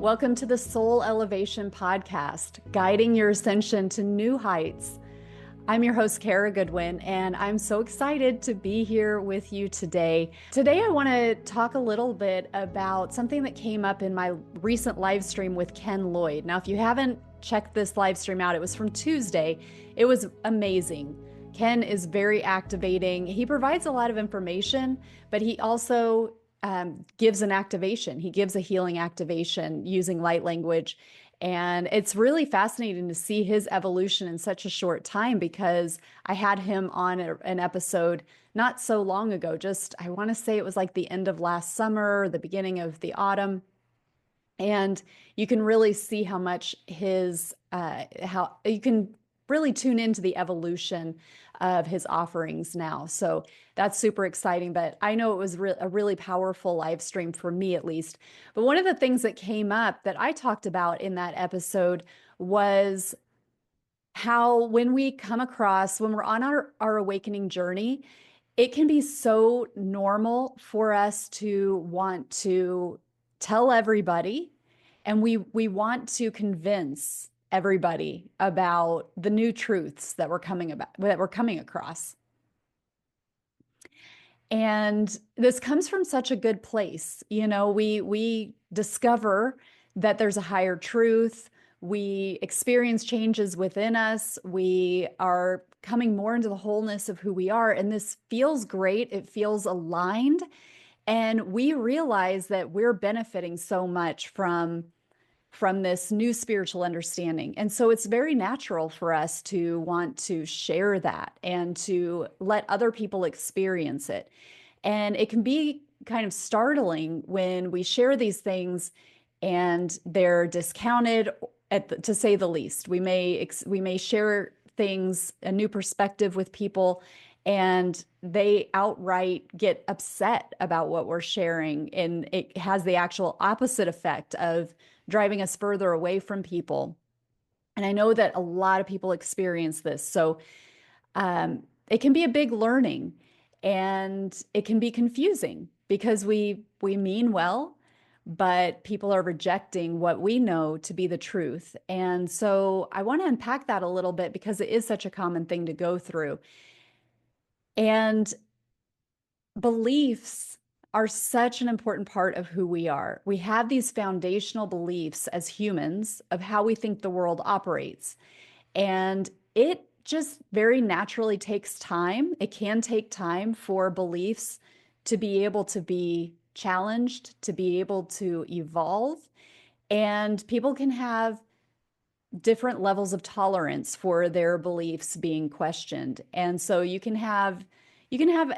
Welcome to the Soul Elevation Podcast, guiding your ascension to new heights. I'm your host, Kara Goodwin, and I'm so excited to be here with you today. Today, I want to talk a little bit about something that came up in my recent live stream with Ken Lloyd. Now, if you haven't checked this live stream out, it was from Tuesday. It was amazing. Ken is very activating. He provides a lot of information, but he also gives an activation. He gives a healing activation using light language. And it's really fascinating to see his evolution in such a short time because I had him on an episode not so long ago, just I want to say it was like the end of last summer, the beginning of the autumn. And you can really see how much how you can really tune into the evolution of his offerings now. So that's super exciting. But I know it was a really powerful live stream for me, at least. But one of the things that came up that I talked about in that episode was how when we're on our awakening journey, it can be so normal for us to want to tell everybody, and we want to convince everybody about the new truths that we're coming across. And this comes from such a good place. You know, we discover that there's a higher truth. We experience changes within us. We are coming more into the wholeness of who we are. And this feels great. It feels aligned. And we realize that we're benefiting so much from this new spiritual understanding. And so it's very natural for us to want to share that and to let other people experience it. And it can be kind of startling when we share these things and they're discounted to say the least. We may share things, a new perspective with people, and they outright get upset about what we're sharing. And it has the actual opposite effect of driving us further away from people. And I know that a lot of people experience this. So it can be a big learning, and it can be confusing because we mean well, but people are rejecting what we know to be the truth. And so I want to unpack that a little bit because it is such a common thing to go through. And beliefs are such an important part of who we are. We have these foundational beliefs as humans of how we think the world operates. And it just very naturally takes time. It can take time for beliefs to be able to be challenged, to be able to evolve. And people can have different levels of tolerance for their beliefs being questioned. And so you can have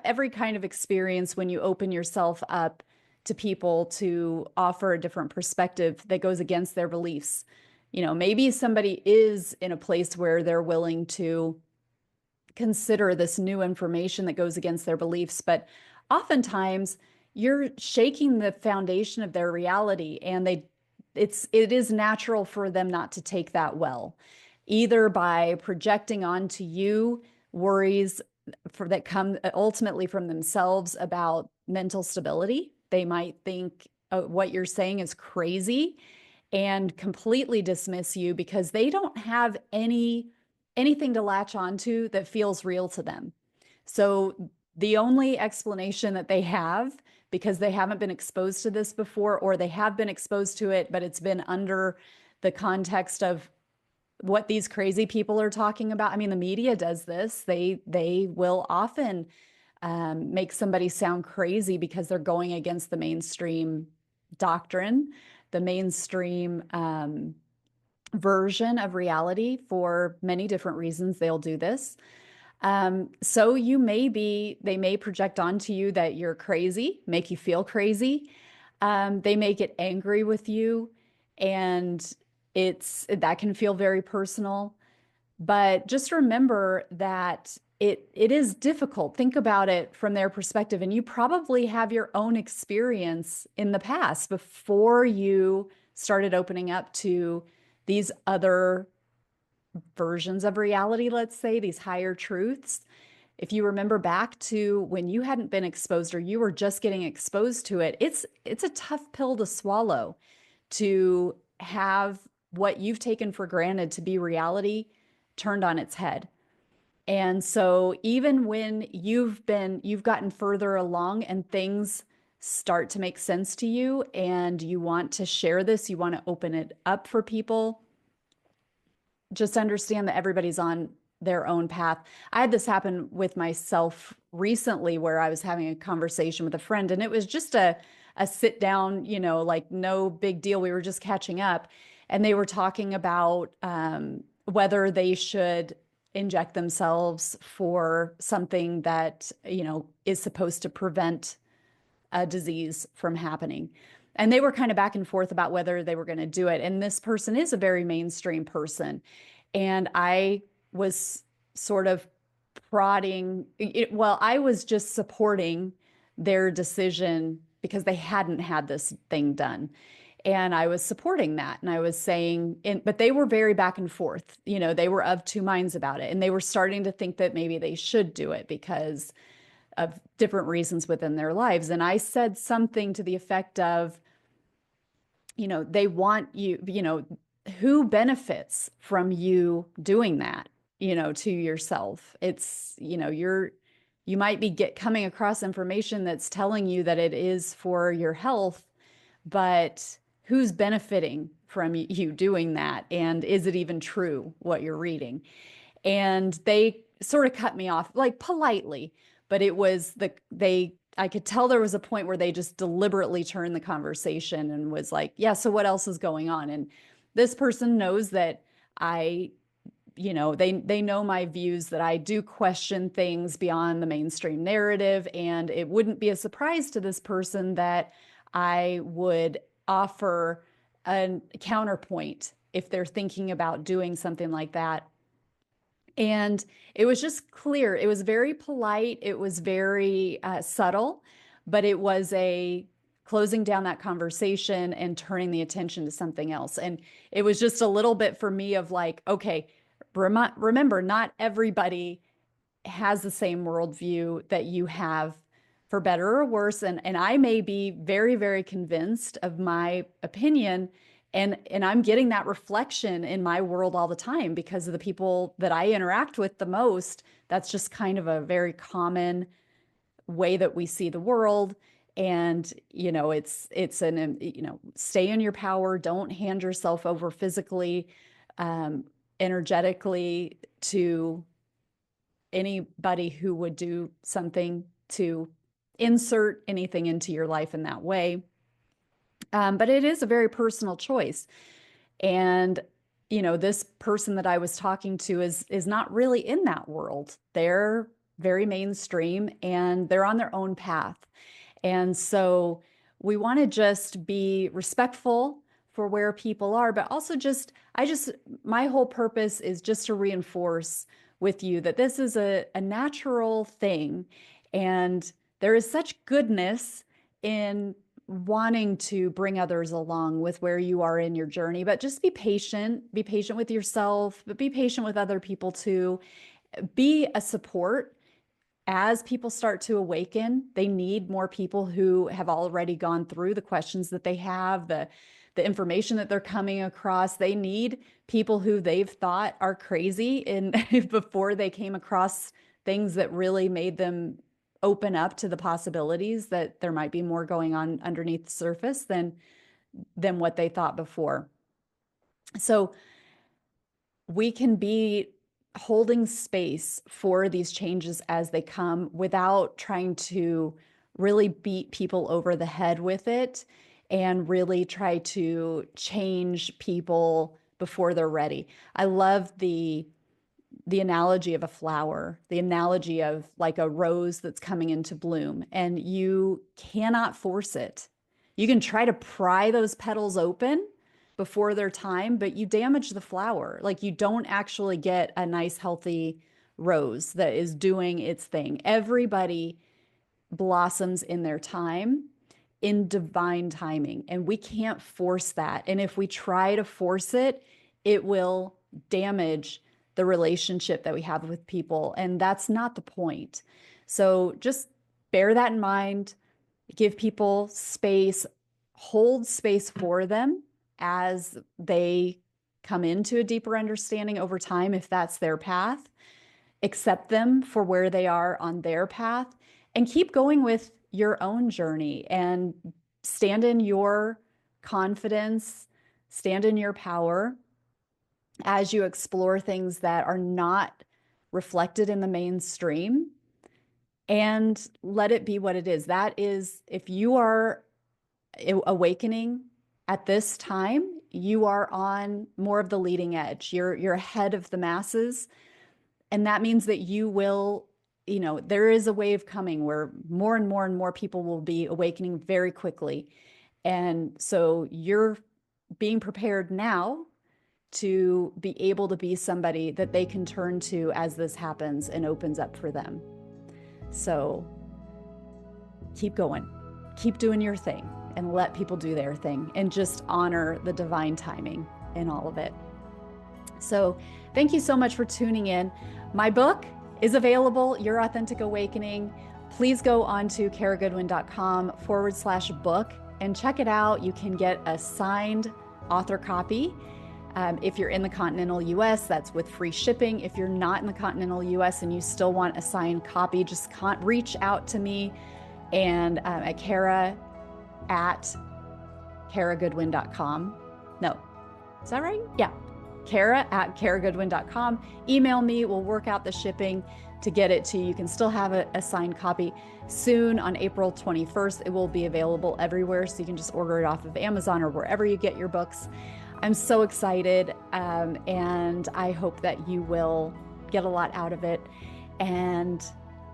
every kind of experience when you open yourself up to people to offer a different perspective that goes against their beliefs. You know, maybe somebody is in a place where they're willing to consider this new information that goes against their beliefs, but oftentimes you're shaking the foundation of their reality, and it is natural for them not to take that well, either by projecting onto you worries that come ultimately from themselves about mental stability. They might think what you're saying is crazy and completely dismiss you because they don't have anything to latch onto that feels real to them. So the only explanation that they have, because they haven't been exposed to this before, or they have been exposed to it, but it's been under the context of what these crazy people are talking about. I mean, the media does this. They will often make somebody sound crazy because they're going against the mainstream doctrine, the mainstream version of reality. For many different reasons, they'll do this. So they may project onto you that you're crazy, make you feel crazy. They may get angry with you, and that can feel very personal. But just remember that it is difficult. Think about it from their perspective, and you probably have your own experience in the past before you started opening up to these other versions of reality, let's say, these higher truths. If you remember back to when you hadn't been exposed or you were just getting exposed to it, it's a tough pill to swallow to have what you've taken for granted to be reality turned on its head. And so even when you've gotten further along and things start to make sense to you and you want to share this, you want to open it up for people, just understand that everybody's on their own path. I had this happen with myself recently where I was having a conversation with a friend, and it was just a sit down, like no big deal. We were just catching up, and they were talking about whether they should inject themselves for something that, is supposed to prevent a disease from happening. And they were kind of back and forth about whether they were going to do it. And this person is a very mainstream person. And I was sort of prodding, I was just supporting their decision because they hadn't had this thing done. And I was supporting that. And I was saying, but they were very back and forth. They were of two minds about it. And they were starting to think that maybe they should do it because of different reasons within their lives. And I said something to the effect of, they want you, who benefits from you doing that, to yourself? It's, you might be coming across information that's telling you that it is for your health, but who's benefiting from you doing that? And is it even true what you're reading? And they sort of cut me off, like politely, but it was I could tell there was a point where they just deliberately turned the conversation and was like, yeah, so what else is going on? And this person knows that they know my views, that I do question things beyond the mainstream narrative. And it wouldn't be a surprise to this person that I would offer a counterpoint if they're thinking about doing something like that. And it was just clear. It was very polite. It was very subtle, but it was a closing down that conversation and turning the attention to something else. And it was just a little bit for me of like, okay, remember, not everybody has the same worldview that you have, for better or worse. And I may be very, very convinced of my opinion. And I'm getting that reflection in my world all the time because of the people that I interact with the most. That's just kind of a very common way that we see the world. And, stay in your power. Don't hand yourself over physically, energetically to anybody who would do something to insert anything into your life in that way. But it is a very personal choice. And, this person that I was talking to is not really in that world. They're very mainstream and they're on their own path. And so we want to just be respectful for where people are, but also my whole purpose is just to reinforce with you that this is a natural thing. And there is such goodness in wanting to bring others along with where you are in your journey, but just be patient with yourself, but be patient with other people too. Be a support as people start to awaken. They need more people who have already gone through the questions that they have, the information that they're coming across. They need people who they've thought are crazy before they came across things that really made them open up to the possibilities that there might be more going on underneath the surface than what they thought before. So we can be holding space for these changes as they come without trying to really beat people over the head with it and really try to change people before they're ready. I love the analogy of a flower, the analogy of like a rose that's coming into bloom, and you cannot force it. You can try to pry those petals open before their time, but you damage the flower. Like you don't actually get a nice, healthy rose that is doing its thing. Everybody blossoms in their time, in divine timing, and we can't force that. And if we try to force it, it will damage the relationship that we have with people. And that's not the point. So just bear that in mind, give people space, hold space for them as they come into a deeper understanding over time, if that's their path. Accept them for where they are on their path and keep going with your own journey and stand in your confidence, stand in your power as you explore things that are not reflected in the mainstream, and let it be what it is. That is, if you are awakening at this time, you are on more of the leading edge. You're ahead of the masses. And that means that you will, there is a wave coming where more and more and more people will be awakening very quickly. And so you're being prepared now to be able to be somebody that they can turn to as this happens and opens up for them. So keep going, keep doing your thing, and let people do their thing, and just honor the divine timing in all of it. So thank you so much for tuning in. My book is available, Your Authentic Awakening. Please go on to karagoodwin.com/book and check it out. You can get a signed author copy. If you're in the continental US, that's with free shipping. If you're not in the continental US and you still want a signed copy, just reach out to me and at kara@karagoodwin.com. No, is that right? Yeah. kara@karagoodwin.com. Email me. We'll work out the shipping to get it to you. You can still have a signed copy. Soon on April 21st, it will be available everywhere. So you can just order it off of Amazon or wherever you get your books. I'm so excited. And I hope that you will get a lot out of it. And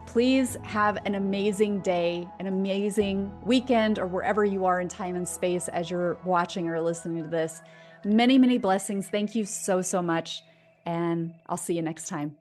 please have an amazing day, an amazing weekend, or wherever you are in time and space as you're watching or listening to this. Many, many blessings. Thank you so, so much. And I'll see you next time.